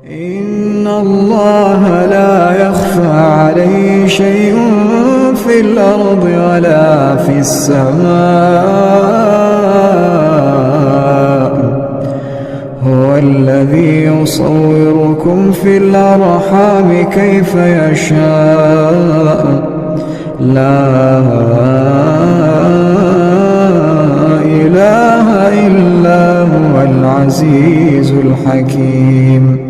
إن الله لا يخفى عليه شيء في الأرض ولا في السماء. هو الذي يصوركم في الأرحام كيف يشاء. لا إله إلا هو العزيز الحكيم.